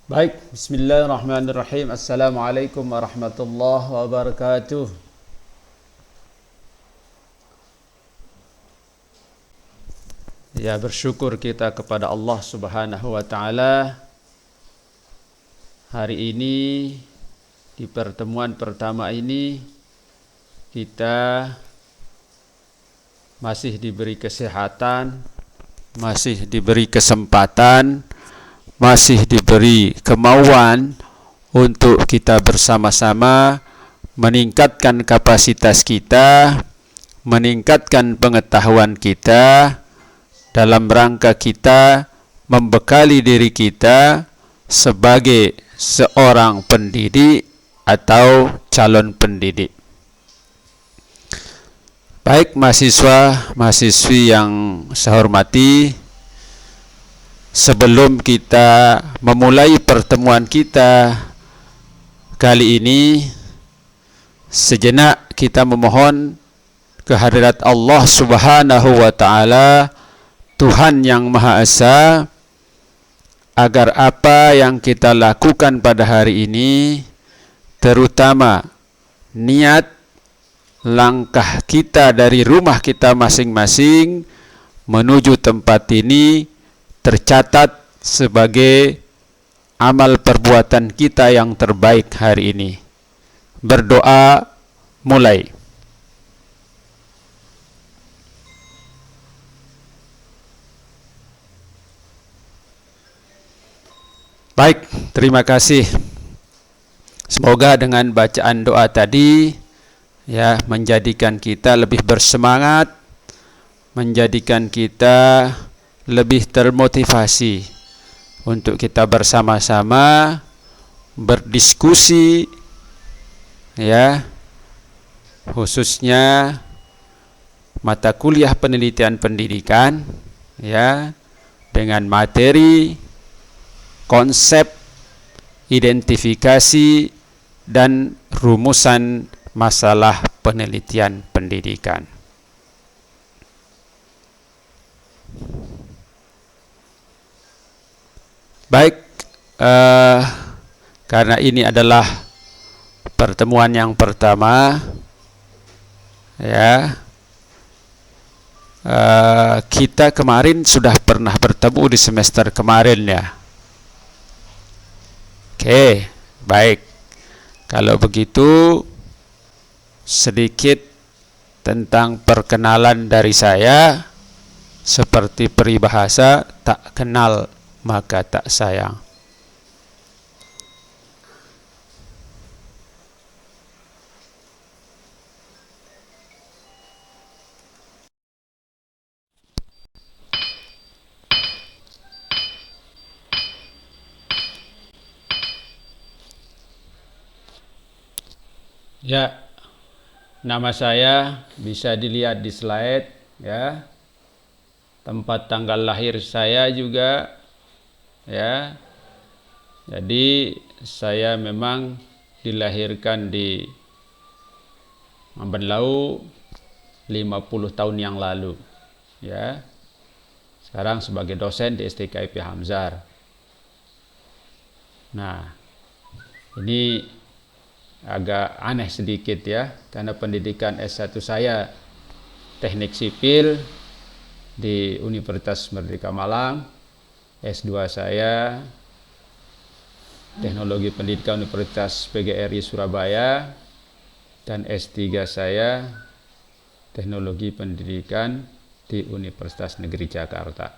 Baik, bismillahirrahmanirrahim. Assalamualaikum warahmatullahi wabarakatuh. Ya, bersyukur kita kepada Allah Subhanahu wa taala. Hari ini di pertemuan pertama ini kita masih diberi kesehatan, masih diberi kesempatan, masih diberi kemauan untuk kita bersama-sama meningkatkan kapasitas kita, meningkatkan pengetahuan kita dalam rangka kita membekali diri kita sebagai seorang pendidik atau calon pendidik. Baik mahasiswa-mahasiswi yang saya hormati, sebelum kita memulai pertemuan kita kali ini, sejenak kita memohon kehadirat Allah Subhanahu wa taala, Tuhan yang Maha Esa, agar apa yang kita lakukan pada hari ini, terutama niat langkah kita dari rumah kita masing-masing menuju tempat ini, tercatat sebagai amal perbuatan kita yang terbaik hari ini. Berdoa mulai. Baik, terima kasih. Semoga dengan bacaan doa tadi ya menjadikan kita lebih bersemangat, menjadikan kita lebih termotivasi untuk kita bersama-sama berdiskusi ya, khususnya mata kuliah penelitian pendidikan ya, dengan materi, konsep, identifikasi dan rumusan masalah penelitian pendidikan. Baik, karena ini adalah pertemuan yang pertama, ya, kita kemarin sudah pernah bertemu di semester kemarin ya. Oke, baik. Kalau begitu, sedikit tentang perkenalan dari saya. Seperti peribahasa, tak kenal maka tak sayang. Ya, nama saya bisa dilihat di slide ya. Tempat tanggal lahir saya juga ya. Jadi saya memang dilahirkan di Mambenlau 50 tahun yang lalu ya. Sekarang sebagai dosen di STKIP Hamzar. Nah, ini agak aneh sedikit ya, karena pendidikan S1 saya teknik sipil di Universitas Merdeka Malang, S2 saya teknologi pendidikan Universitas PGRI Surabaya, dan S3 saya teknologi pendidikan di Universitas Negeri Jakarta.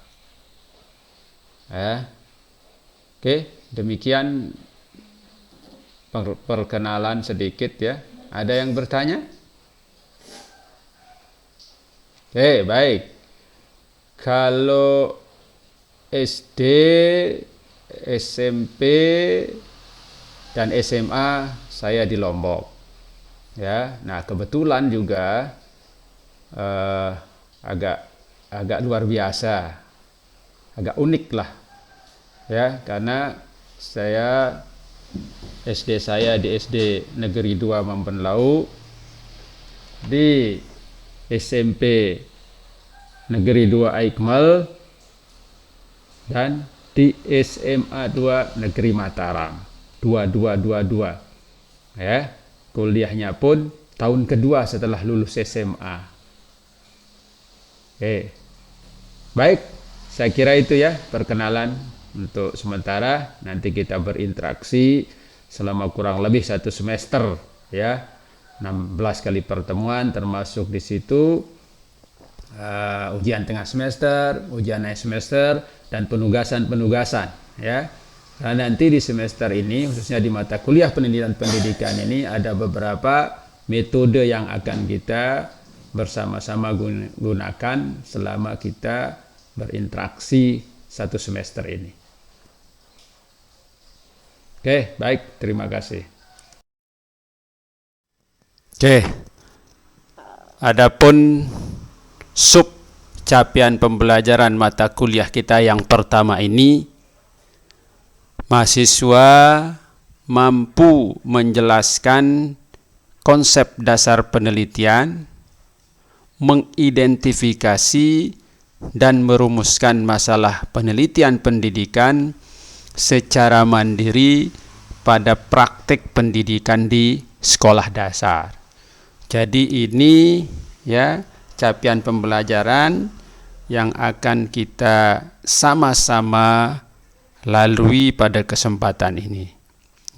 Oke, demikian perkenalan sedikit ya. Ada yang bertanya? Oke, baik. Kalau SD, SMP, dan SMA saya di Lombok. Ya, nah kebetulan juga agak luar biasa, agak unik lah. Ya, karena saya SD saya di SD Negeri 2 Mambenlau, di SMP Negeri 2 Aikmal dan di SMA 2 Negeri Mataram 2222 ya. Kuliahnya pun tahun kedua setelah lulus SMA. Baik, saya kira itu ya perkenalan untuk sementara. Nanti kita berinteraksi selama kurang lebih 1 semester ya, 16 kali pertemuan, termasuk di situ ujian tengah semester, ujian akhir semester, dan penugasan ya. Karena nanti di semester ini, khususnya di mata kuliah pendidikan ini, ada beberapa metode yang akan kita bersama-sama gunakan selama kita berinteraksi 1 semester ini. Oke, baik, terima kasih. Oke, adapun sub capaian pembelajaran mata kuliah kita yang pertama ini, mahasiswa mampu menjelaskan konsep dasar penelitian, mengidentifikasi dan merumuskan masalah penelitian pendidikan secara mandiri pada praktik pendidikan di sekolah dasar. Jadi ini ya capaian pembelajaran yang akan kita sama-sama lalui pada kesempatan ini.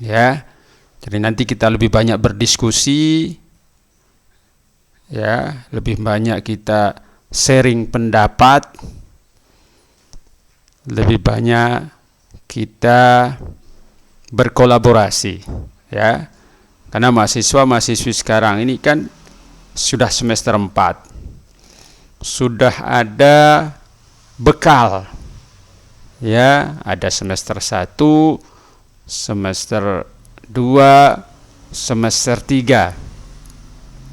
Ya. Jadi nanti kita lebih banyak berdiskusi, ya, lebih banyak kita sharing pendapat, lebih banyak kita berkolaborasi, ya. Karena mahasiswa-mahasiswi sekarang ini kan sudah semester 4, sudah ada bekal, ya, ada semester 1, semester 2, semester 3.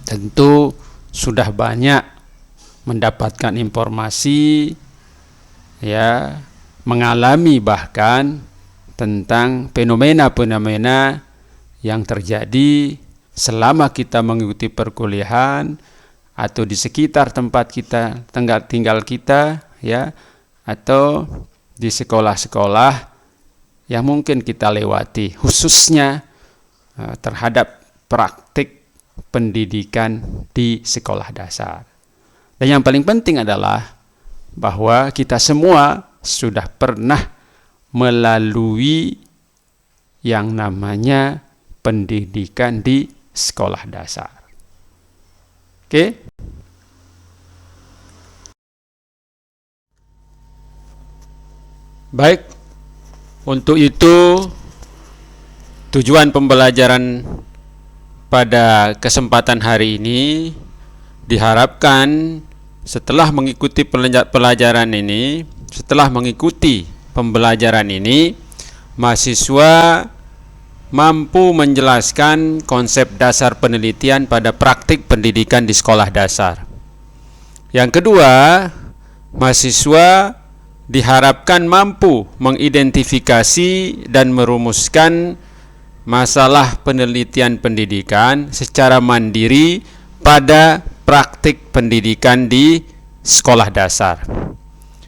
Tentu sudah banyak mendapatkan informasi, ya, mengalami bahkan tentang fenomena-fenomena yang terjadi selama kita mengikuti perkuliahan atau di sekitar tempat kita tinggal kita, ya, atau di sekolah-sekolah yang mungkin kita lewati, khususnya terhadap praktik pendidikan di sekolah dasar. Dan yang paling penting adalah bahwa kita semua sudah pernah melalui yang namanya pendidikan di sekolah dasar. Oke? Baik, untuk itu tujuan pembelajaran pada kesempatan hari ini diharapkan setelah mengikuti pelajaran ini, setelah mengikuti pembelajaran ini, mahasiswa mampu menjelaskan konsep dasar penelitian pada praktik pendidikan di sekolah dasar. Yang kedua, mahasiswa diharapkan mampu mengidentifikasi dan merumuskan masalah penelitian pendidikan secara mandiri pada praktik pendidikan di sekolah dasar.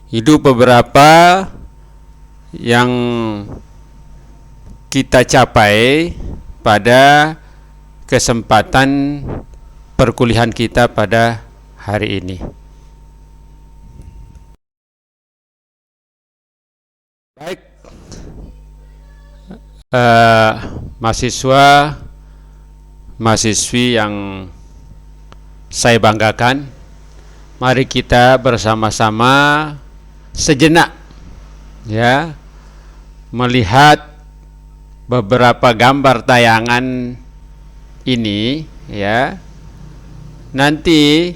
Itu beberapa yang kita capai pada kesempatan perkuliahan kita pada hari ini. Baik, mahasiswa, mahasiswi yang saya banggakan, mari kita bersama-sama sejenak, ya, melihat beberapa gambar tayangan ini, ya. Nanti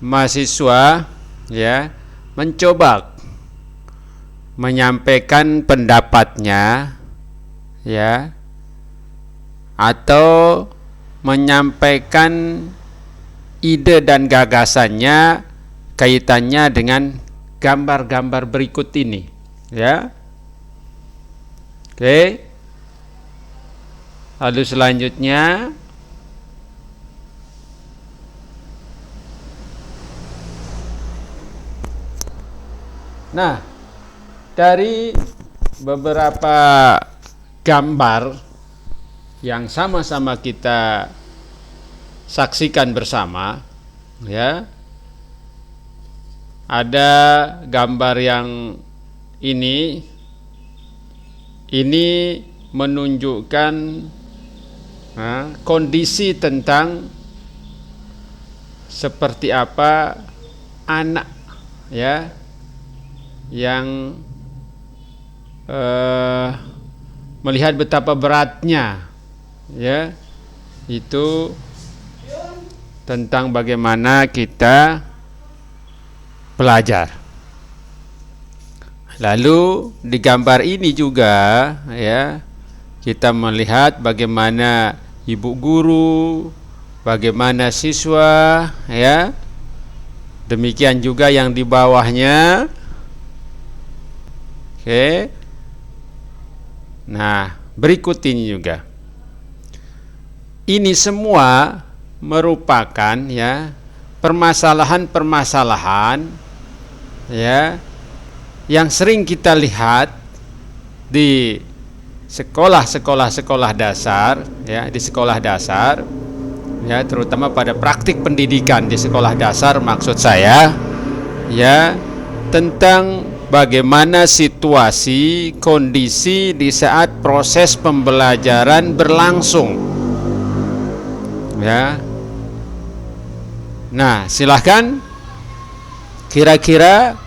mahasiswa, ya, mencoba menyampaikan pendapatnya, ya, atau menyampaikan ide dan gagasannya kaitannya dengan gambar-gambar berikut ini, ya. Oke. Lalu selanjutnya Nah, dari beberapa gambar yang sama-sama kita saksikan bersama, ya, ada gambar yang ini menunjukkan kondisi tentang seperti apa anak, ya, yang melihat betapa beratnya, ya, itu tentang bagaimana kita belajar. Lalu di gambar ini juga, ya, kita melihat bagaimana ibu guru, bagaimana siswa, ya. Demikian juga yang di bawahnya. Oke. Nah, berikut ini juga. Ini semua merupakan, ya, permasalahan-permasalahan, ya, yang sering kita lihat di sekolah dasar, ya, di sekolah dasar, ya, terutama pada praktik pendidikan di sekolah dasar maksud saya, ya, tentang bagaimana situasi, kondisi di saat proses pembelajaran berlangsung, ya. Nah, silahkan kira-kira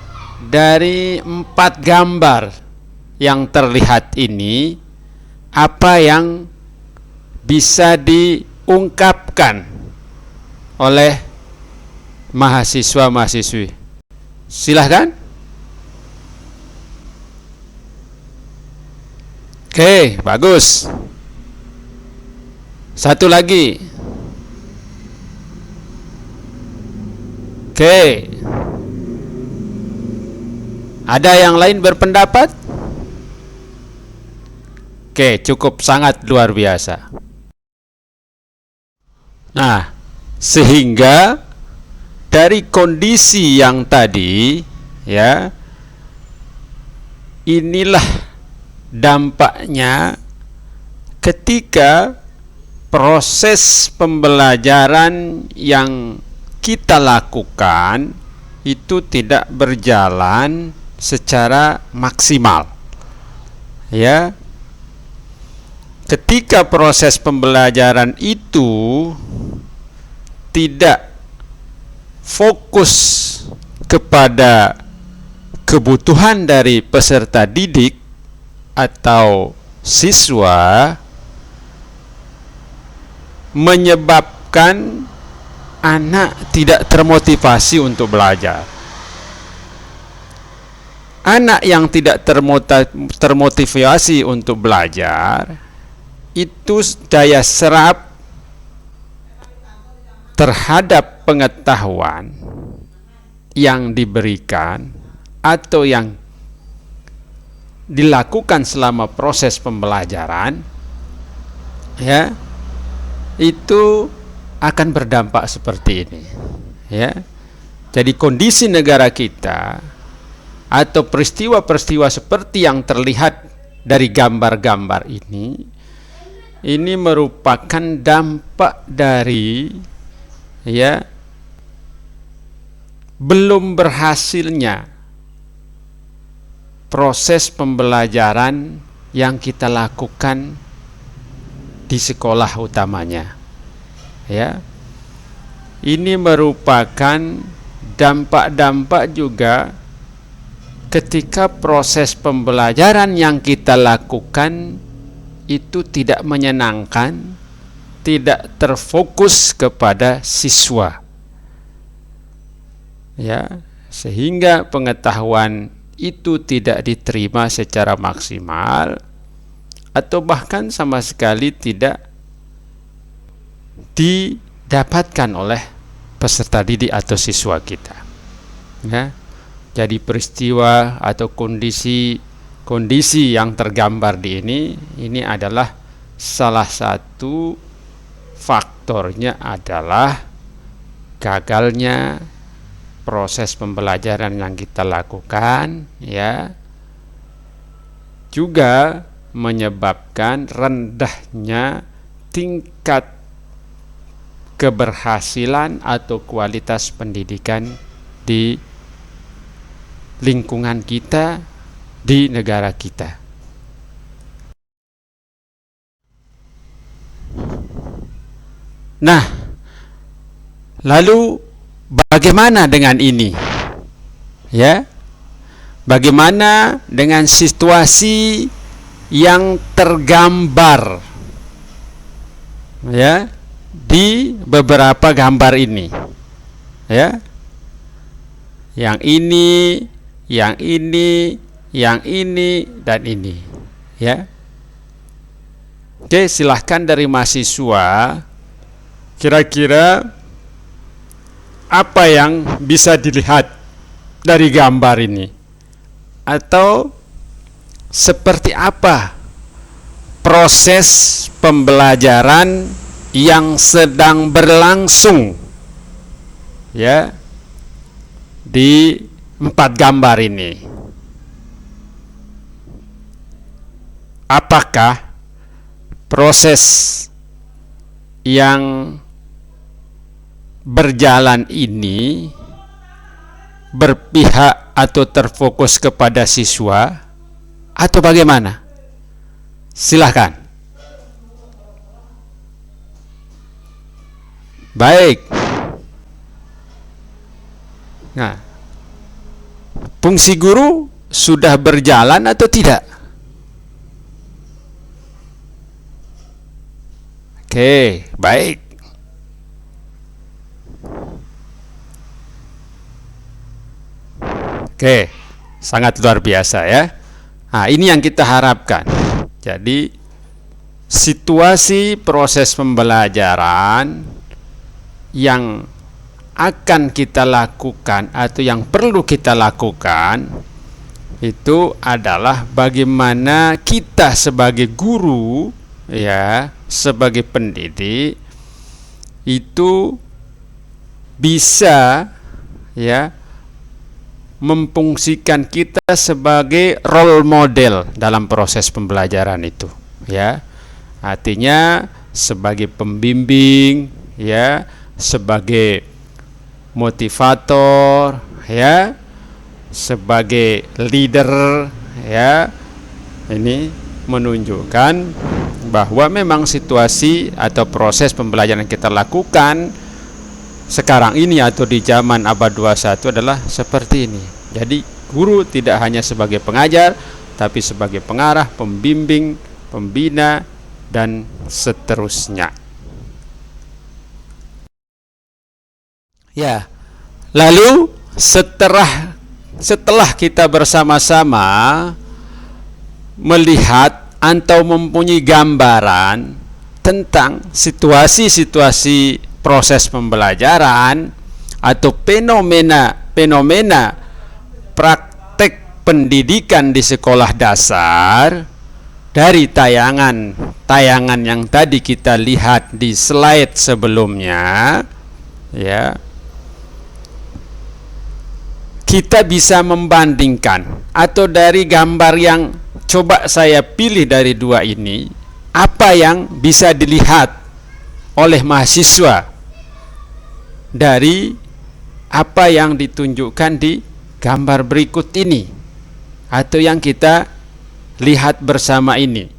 dari 4 gambar yang terlihat ini, apa yang bisa diungkapkan oleh mahasiswa-mahasiswi? Silahkan. Oke, bagus. Satu lagi. Oke. Ada yang lain berpendapat? Oke, cukup, sangat luar biasa. Nah, sehingga dari kondisi yang tadi, ya, inilah dampaknya ketika proses pembelajaran yang kita lakukan itu tidak berjalan secara maksimal, ya. Ketika proses pembelajaran itu tidak fokus kepada kebutuhan dari peserta didik atau siswa, menyebabkan anak tidak termotivasi untuk belajar. Anak yang tidak termotivasi untuk belajar, itu daya serap terhadap pengetahuan yang diberikan atau yang dilakukan selama proses pembelajaran, ya, itu akan berdampak seperti ini, ya. Jadi kondisi negara kita atau peristiwa-peristiwa seperti yang terlihat dari gambar-gambar ini merupakan dampak dari, ya, belum berhasilnya proses pembelajaran yang kita lakukan di sekolah utamanya, ya. Ini merupakan dampak-dampak juga ketika proses pembelajaran yang kita lakukan itu tidak menyenangkan, tidak terfokus kepada siswa, ya, sehingga pengetahuan itu tidak diterima secara maksimal atau bahkan sama sekali tidak didapatkan oleh peserta didik atau siswa kita, ya. Jadi peristiwa atau kondisi yang tergambar di ini adalah salah satu faktornya adalah gagalnya proses pembelajaran yang kita lakukan, ya, juga menyebabkan rendahnya tingkat keberhasilan atau kualitas pendidikan di lingkungan kita, di negara kita. Nah, lalu bagaimana dengan ini? Ya, bagaimana dengan situasi yang tergambar, ya, di beberapa gambar ini, ya, yang ini, yang ini, yang ini, dan ini, ya. Oke, silahkan dari mahasiswa, kira-kira apa yang bisa dilihat dari gambar ini, atau seperti apa proses pembelajaran yang sedang berlangsung, ya, di 4 gambar ini. Apakah proses yang berjalan ini berpihak atau terfokus kepada siswa atau bagaimana? Silahkan. Baik. Nah, fungsi guru sudah berjalan atau tidak? Oke, baik. Oke, sangat luar biasa, ya. Nah, ini yang kita harapkan. Jadi, situasi proses pembelajaran yang akan kita lakukan atau yang perlu kita lakukan itu adalah bagaimana kita sebagai guru, ya, sebagai pendidik itu bisa, ya, memfungsikan kita sebagai role model dalam proses pembelajaran itu, ya. Artinya sebagai pembimbing, ya, sebagai motivator, ya, sebagai leader, ya. Ini menunjukkan bahwa memang situasi atau proses pembelajaran yang kita lakukan sekarang ini atau di zaman abad 21 adalah seperti ini. Jadi guru tidak hanya sebagai pengajar, tapi sebagai pengarah, pembimbing, pembina, dan seterusnya. Ya, lalu setelah kita bersama-sama melihat atau mempunyai gambaran tentang situasi-situasi proses pembelajaran atau fenomena praktek pendidikan di sekolah dasar dari tayangan yang tadi kita lihat di slide sebelumnya, ya, kita bisa membandingkan atau dari gambar yang coba saya pilih dari 2 ini, apa yang bisa dilihat oleh mahasiswa dari apa yang ditunjukkan di gambar berikut ini atau yang kita lihat bersama ini.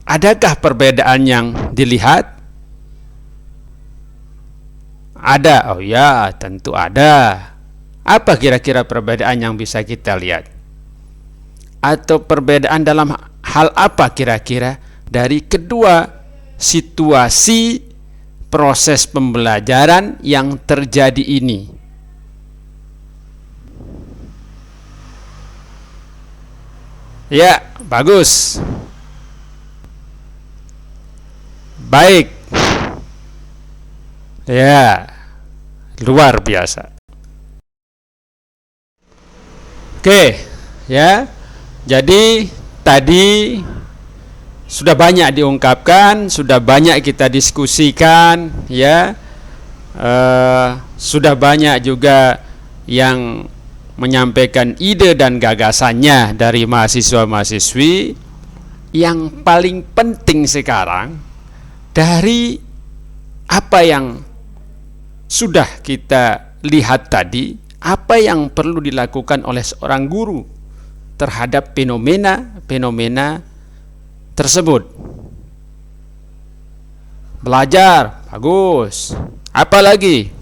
Adakah perbedaan yang dilihat? Ada. Oh ya, tentu ada. Apa kira-kira perbedaan yang bisa kita lihat? Atau perbedaan dalam hal apa kira-kira dari kedua situasi proses pembelajaran yang terjadi ini? Ya, bagus. Baik. Ya, luar biasa. Oke, ya. Jadi tadi sudah banyak diungkapkan, sudah banyak kita diskusikan, ya, sudah banyak juga yang menyampaikan ide dan gagasannya dari mahasiswa-mahasiswi. Yang paling penting sekarang dari apa yang sudah kita lihat tadi, apa yang perlu dilakukan oleh seorang guru terhadap fenomena tersebut. Belajar, bagus. Apa lagi?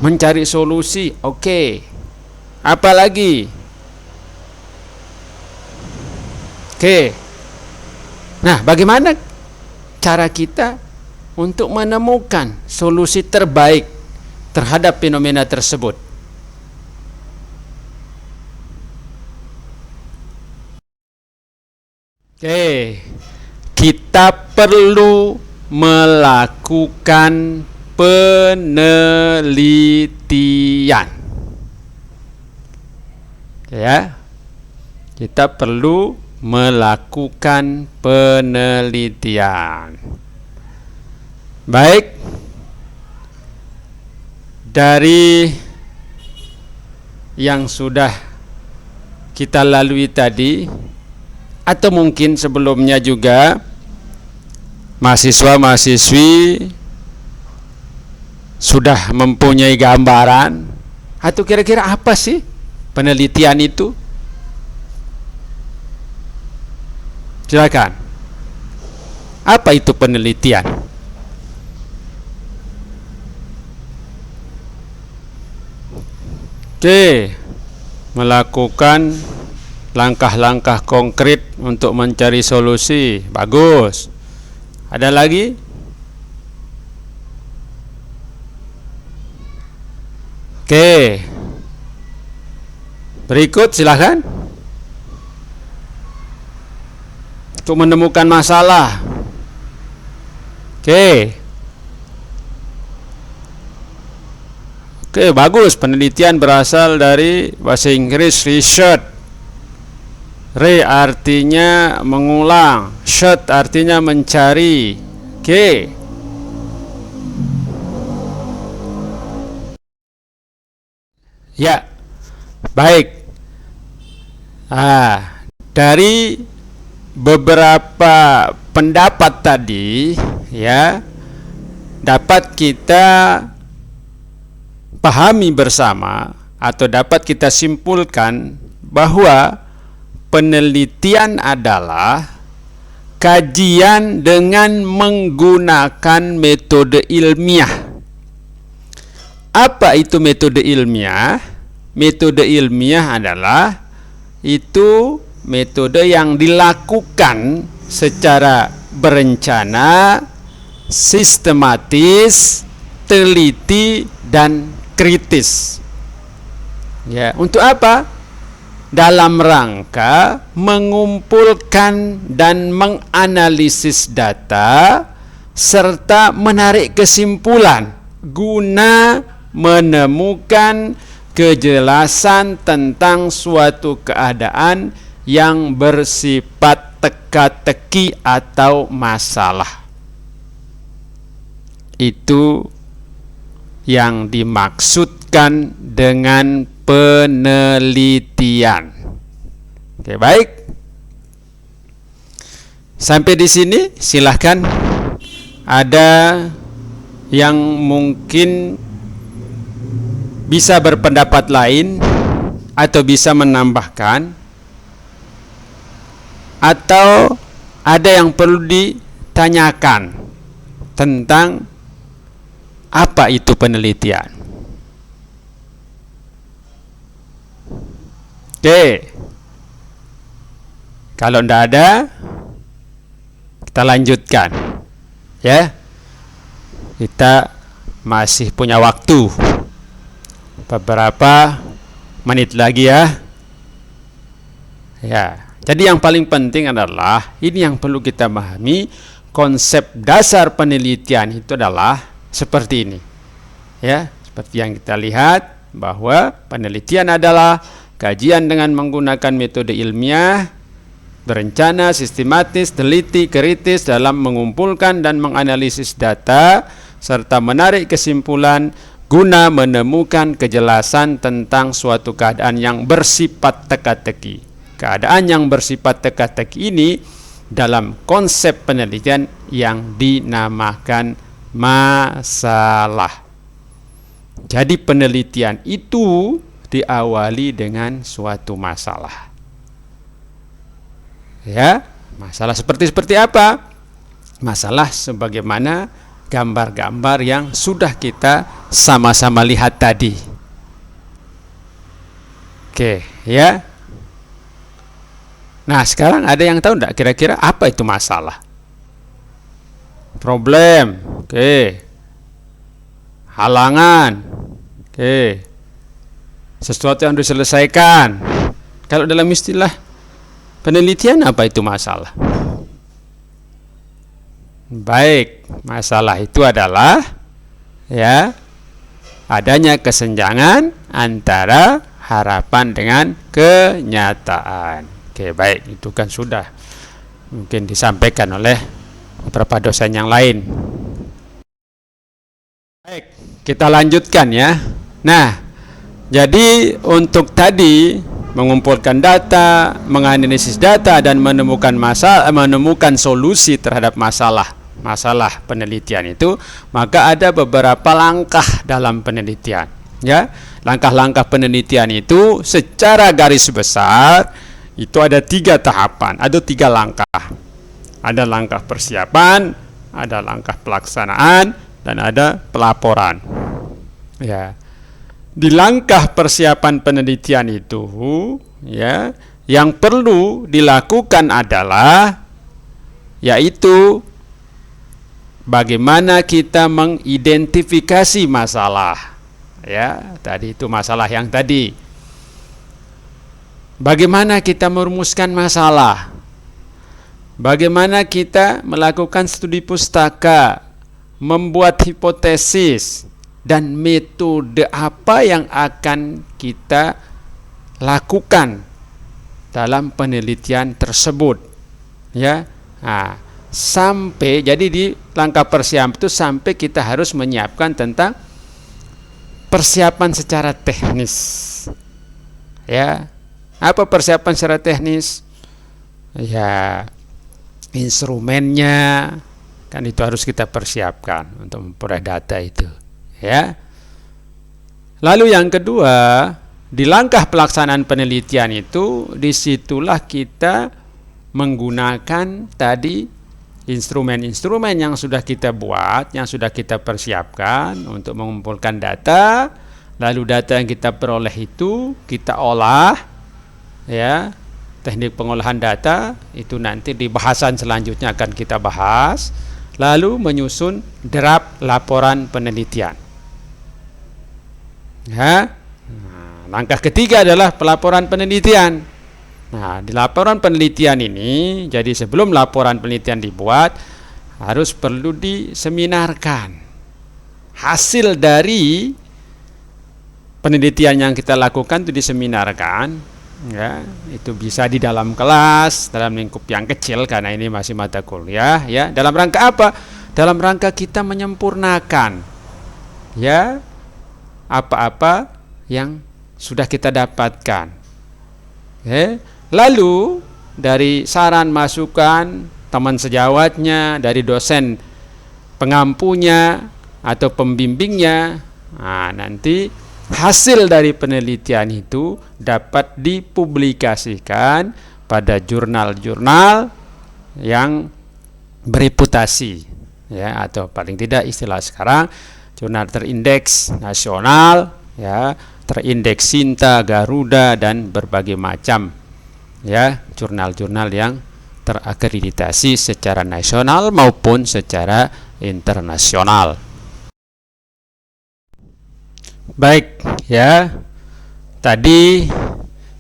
Mencari solusi, oke. Apa lagi? Oke. Nah, bagaimana cara kita untuk menemukan solusi terbaik terhadap fenomena tersebut? Oke. Kita perlu melakukan penelitian. Ya. Kita perlu melakukan penelitian. Baik, dari yang sudah kita lalui tadi, atau mungkin sebelumnya juga mahasiswa-mahasiswi sudah mempunyai gambaran, atau kira-kira apa sih penelitian itu? Silakan. Apa itu penelitian? Oke, melakukan langkah-langkah konkret untuk mencari solusi. Bagus. Ada lagi? Oke. Berikut silakan. Untuk menemukan masalah. Oke, bagus. Penelitian berasal dari bahasa Inggris research. Re artinya mengulang, search artinya mencari. Oke. Ya, baik. Dari beberapa pendapat tadi, ya, dapat kita pahami bersama atau dapat kita simpulkan bahwa penelitian adalah kajian dengan menggunakan metode ilmiah. Apa itu metode ilmiah? Metode ilmiah adalah itu metode yang dilakukan secara berencana, sistematis, teliti, dan kritis. Ya, untuk apa? Dalam rangka mengumpulkan dan menganalisis data serta menarik kesimpulan guna menemukan kejelasan tentang suatu keadaan yang bersifat teka-teki atau masalah. Itu yang dimaksudkan dengan penelitian. Oke, baik. Sampai di sini silahkan. Ada yang mungkin bisa berpendapat lain atau bisa menambahkan, atau ada yang perlu ditanyakan tentang apa itu penelitian. Oke, kalau tidak ada, kita lanjutkan, ya. Kita masih punya waktu beberapa menit lagi, ya. Ya, jadi yang paling penting adalah ini yang perlu kita pahami, konsep dasar penelitian itu adalah seperti ini. Ya, seperti yang kita lihat bahwa penelitian adalah kajian dengan menggunakan metode ilmiah, berencana, sistematis, teliti, kritis dalam mengumpulkan dan menganalisis data serta menarik kesimpulan guna menemukan kejelasan tentang suatu keadaan yang bersifat teka-teki. Keadaan yang bersifat teka-teki ini dalam konsep penelitian yang dinamakan masalah. Jadi penelitian itu diawali dengan suatu masalah. Ya, masalah seperti apa? Masalah sebagaimana gambar-gambar yang sudah kita sama-sama lihat tadi. Oke, ya. Nah, sekarang ada yang tahu enggak kira-kira apa itu masalah? Problem. Oke. Halangan. Oke. Sesuatu yang diselesaikan. Kalau dalam istilah penelitian apa itu masalah? Baik, masalah itu adalah ya adanya kesenjangan antara harapan dengan kenyataan. Oke, baik, itu kan sudah mungkin disampaikan oleh beberapa dosen yang lain. Baik, kita lanjutkan ya. Nah, jadi untuk tadi mengumpulkan data, menganalisis data dan menemukan solusi terhadap masalah penelitian itu, maka ada beberapa langkah dalam penelitian. Ya, langkah-langkah penelitian itu secara garis besar itu ada 3 tahapan, ada 3 langkah. Ada langkah persiapan, ada langkah pelaksanaan, dan ada pelaporan. Ya. Di langkah persiapan penelitian itu, ya, yang perlu dilakukan adalah yaitu bagaimana kita mengidentifikasi masalah. Ya, tadi itu masalah yang tadi. Bagaimana kita merumuskan masalah? Bagaimana kita melakukan studi pustaka, membuat hipotesis, dan metode apa yang akan kita lakukan dalam penelitian tersebut. Ya, nah, sampai jadi di langkah persiapan itu sampai kita harus menyiapkan tentang persiapan secara teknis. Ya, apa persiapan secara teknis? Ya, instrumennya kan itu harus kita persiapkan untuk memperoleh data itu. Ya. Lalu yang kedua, di langkah pelaksanaan penelitian itu, disitulah kita menggunakan tadi instrumen-instrumen yang sudah kita buat, yang sudah kita persiapkan untuk mengumpulkan data. Lalu data yang kita peroleh itu kita olah, ya. Teknik pengolahan data itu nanti di bahasan selanjutnya akan kita bahas. Lalu menyusun draft laporan penelitian. Ya. Nah, langkah ketiga adalah pelaporan penelitian. Nah, di laporan penelitian ini, jadi sebelum laporan penelitian dibuat, harus perlu diseminarkan hasil dari penelitian yang kita lakukan itu diseminarkan. Ya, itu bisa di dalam kelas, dalam lingkup yang kecil karena ini masih mata kuliah. Ya, dalam rangka apa? Dalam rangka kita menyempurnakan, ya, apa-apa yang sudah kita dapatkan. Lalu dari saran masukan teman sejawatnya, dari dosen pengampunya atau pembimbingnya, nah, nanti hasil dari penelitian itu dapat dipublikasikan pada jurnal-jurnal yang bereputasi, ya, atau paling tidak istilah sekarang jurnal terindeks nasional, ya, terindeks Sinta, Garuda, dan berbagai macam, ya, jurnal-jurnal yang terakreditasi secara nasional maupun secara internasional. Baik, ya. Tadi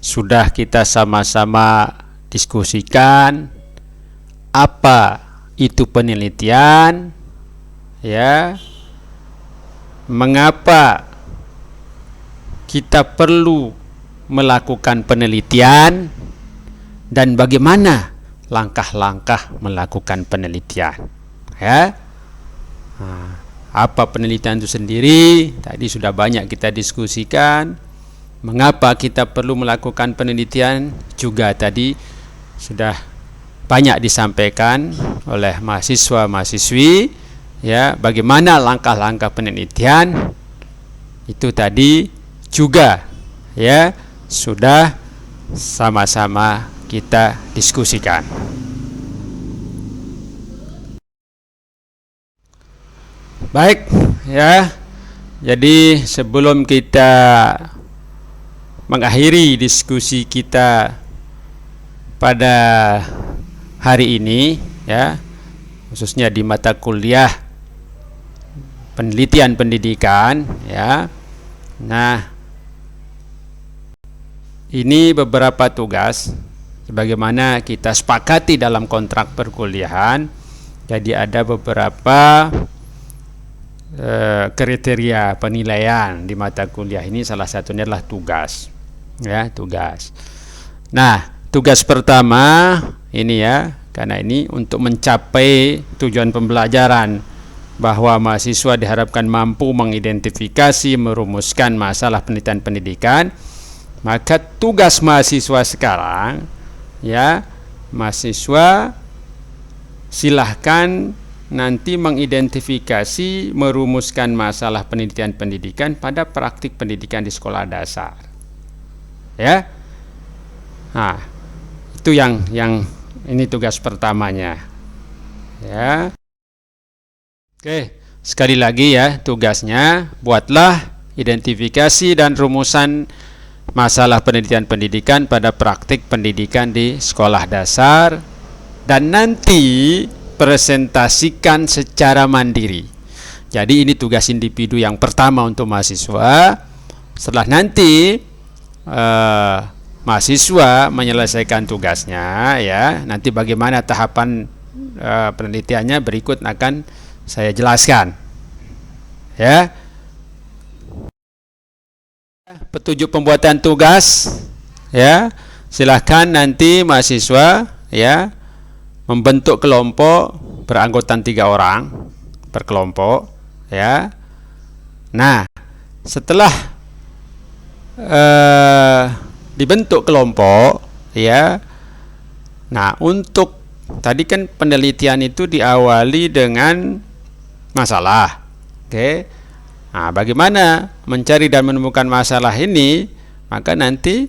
sudah kita sama-sama diskusikan apa itu penelitian, ya. Mengapa kita perlu melakukan penelitian dan bagaimana langkah-langkah melakukan penelitian, ya. Apa penelitian itu sendiri? Tadi sudah banyak kita diskusikan. Mengapa kita perlu melakukan penelitian juga tadi sudah banyak disampaikan oleh mahasiswa-mahasiswi, ya, bagaimana langkah-langkah penelitian itu tadi juga, ya, sudah sama-sama kita diskusikan. Baik, ya. Jadi sebelum kita mengakhiri diskusi kita pada hari ini, ya, khususnya di mata kuliah penelitian pendidikan, ya. Nah, ini beberapa tugas sebagaimana kita sepakati dalam kontrak perkuliahan. Jadi ada beberapa kriteria penilaian di mata kuliah ini, salah satunya adalah tugas, ya, tugas. Nah, tugas pertama ini, ya, karena ini untuk mencapai tujuan pembelajaran, bahwa mahasiswa diharapkan mampu mengidentifikasi, merumuskan masalah penelitian pendidikan, maka tugas mahasiswa sekarang, ya, mahasiswa silahkan nanti mengidentifikasi, merumuskan masalah penelitian pendidikan pada praktik pendidikan di sekolah dasar, ya. Nah, itu yang ini tugas pertamanya, ya. Oke, sekali lagi, ya, tugasnya buatlah identifikasi dan rumusan masalah penelitian pendidikan pada praktik pendidikan di sekolah dasar, dan nanti presentasikan secara mandiri. Jadi ini tugas individu yang pertama untuk mahasiswa. Setelah nanti mahasiswa menyelesaikan tugasnya, ya, nanti bagaimana tahapan penelitiannya berikut akan saya jelaskan, ya. Petunjuk pembuatan tugas, ya, silahkan nanti mahasiswa, ya, membentuk kelompok beranggotan 3 orang per kelompok, ya. Nah, setelah dibentuk kelompok, ya, nah, untuk tadi kan penelitian itu diawali dengan masalah, oke. Nah, bagaimana mencari dan menemukan masalah ini? Maka nanti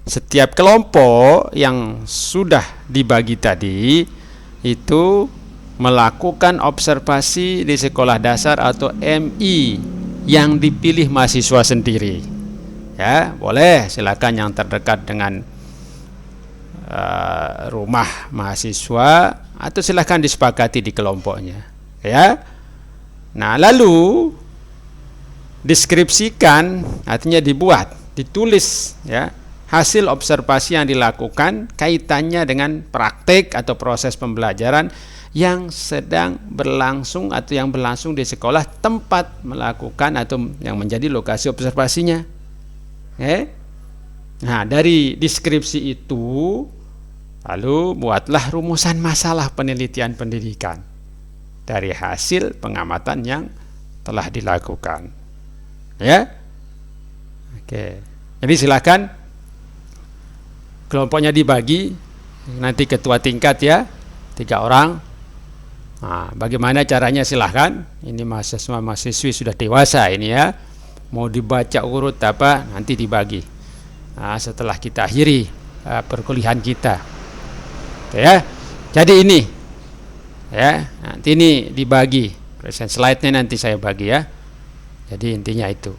setiap kelompok yang sudah dibagi tadi itu melakukan observasi di sekolah dasar atau MI yang dipilih mahasiswa sendiri, ya. Boleh, silakan yang terdekat dengan rumah mahasiswa, atau silakan disepakati di kelompoknya, ya. Nah, lalu deskripsikan, artinya dibuat, ditulis, ya, hasil observasi yang dilakukan kaitannya dengan praktik atau proses pembelajaran yang sedang berlangsung atau yang berlangsung di sekolah tempat melakukan atau yang menjadi lokasi observasinya. Nah, dari deskripsi itu lalu buatlah rumusan masalah penelitian pendidikan dari hasil pengamatan yang telah dilakukan, ya. Oke. Jadi silakan kelompoknya dibagi, nanti ketua tingkat, ya, 3 orang. Nah, bagaimana caranya silahkan. Ini mahasiswa-mahasiswi sudah dewasa ini, ya. Mau dibaca urut apa nanti dibagi. Nah, setelah kita akhiri perkuliahan kita, ya. Jadi ini, ya, nanti ini dibagi. Present slide-nya nanti saya bagi, ya. Jadi intinya itu.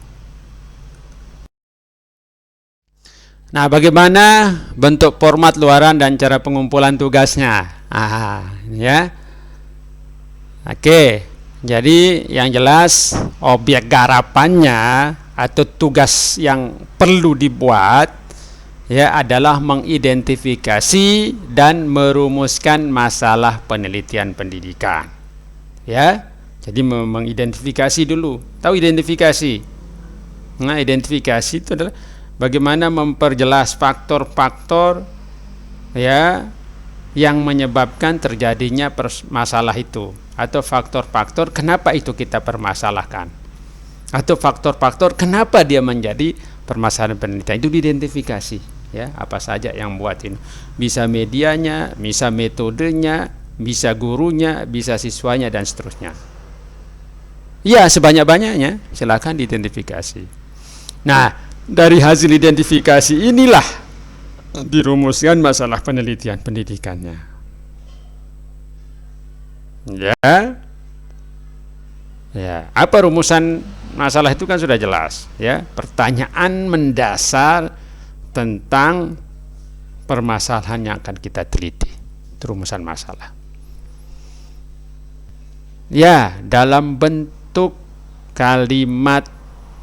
Nah, bagaimana bentuk format luaran dan cara pengumpulan tugasnya? Ya. Oke. Jadi yang jelas objek garapannya atau tugas yang perlu dibuat, ya, adalah mengidentifikasi dan merumuskan masalah penelitian pendidikan, ya. Jadi mengidentifikasi dulu. Tahu identifikasi? Nah, identifikasi itu adalah bagaimana memperjelas faktor-faktor, ya, yang menyebabkan terjadinya masalah itu, atau faktor-faktor kenapa itu kita permasalahkan, atau faktor-faktor kenapa dia menjadi permasalahan penelitian. Itu diidentifikasi, ya, apa saja yang buat ini. Bisa medianya, bisa metodenya, bisa gurunya, bisa siswanya, dan seterusnya. Ya, sebanyak-banyaknya silakan diidentifikasi. Nah, dari hasil identifikasi inilah dirumuskan masalah penelitian pendidikannya. Ya, apa rumusan masalah itu kan sudah jelas, ya. Pertanyaan mendasar tentang permasalahan yang akan kita teliti. Itu rumusan masalah. Ya, dalam bentuk kalimat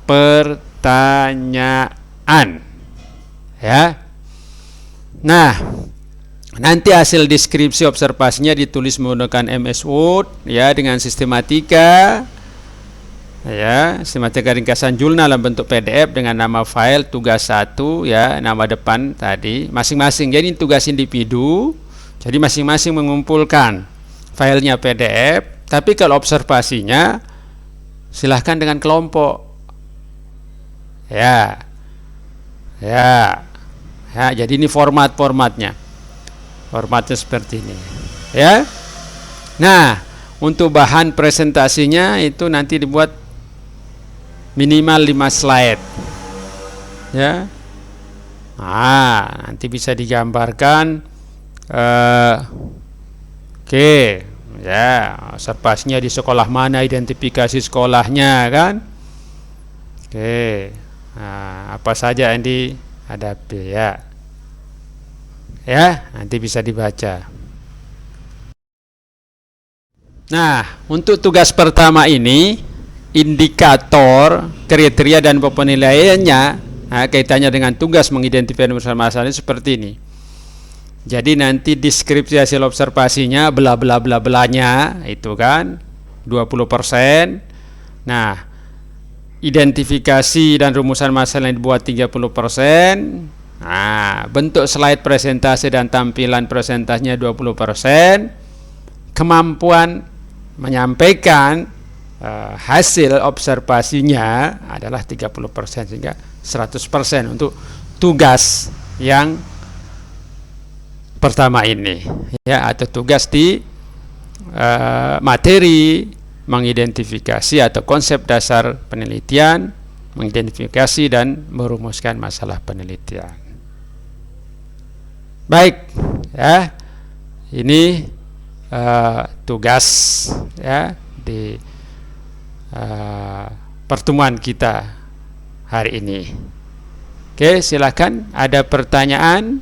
pertanyaan. Ya. Nah, nanti hasil deskripsi observasinya ditulis menggunakan MS Word, ya, dengan sistematika, ya, sistematika ringkasan jurnal dalam bentuk PDF dengan nama file tugas 1, ya, nama depan tadi masing-masing. Jadi tugas individu, jadi masing-masing mengumpulkan filenya PDF. Tapi kalau observasinya silahkan dengan kelompok, ya, ya. Ya, jadi ini formatnya seperti ini, ya. Nah, untuk bahan presentasinya itu nanti dibuat minimal 5 slide, ya. Nah, nanti bisa digambarkan, oke, ya, observasinya di sekolah mana, identifikasi sekolahnya, kan. Oke, nah, apa saja yang dihadapi, ya, nanti bisa dibaca. Nah, untuk tugas pertama ini, indikator, kriteria, dan penilaiannya, nah, kaitannya dengan tugas mengidentifikasi masalah ini seperti ini. Jadi nanti deskripsi hasil observasinya bla bla bla belanya itu kan 20%. Nah, identifikasi dan rumusan masalah yang dibuat 30%. Nah, bentuk slide presentasi dan tampilan presentasinya 20%. Kemampuan menyampaikan hasil observasinya adalah 30%, sehingga 100% untuk tugas yang pertama ini, ya, atau tugas di materi mengidentifikasi atau konsep dasar penelitian, mengidentifikasi dan merumuskan masalah penelitian. Baik, ya, ini tugas, ya, di pertemuan kita hari ini. Oke, silakan, ada pertanyaan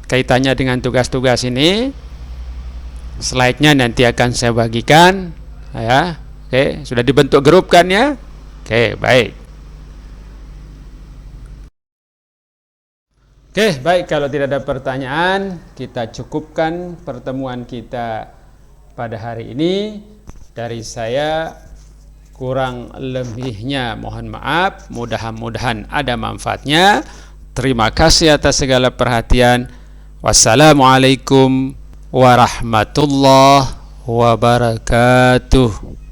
kaitannya dengan tugas-tugas ini. Slide-nya nanti akan saya bagikan, ya. Oke, sudah dibentuk grup kan, ya? Oke, baik. Oke, baik, kalau tidak ada pertanyaan, kita cukupkan pertemuan kita pada hari ini. Dari saya kurang lebihnya mohon maaf, mudah-mudahan ada manfaatnya. Terima kasih atas segala perhatian. Wassalamualaikum warahmatullahi wabarakatuh.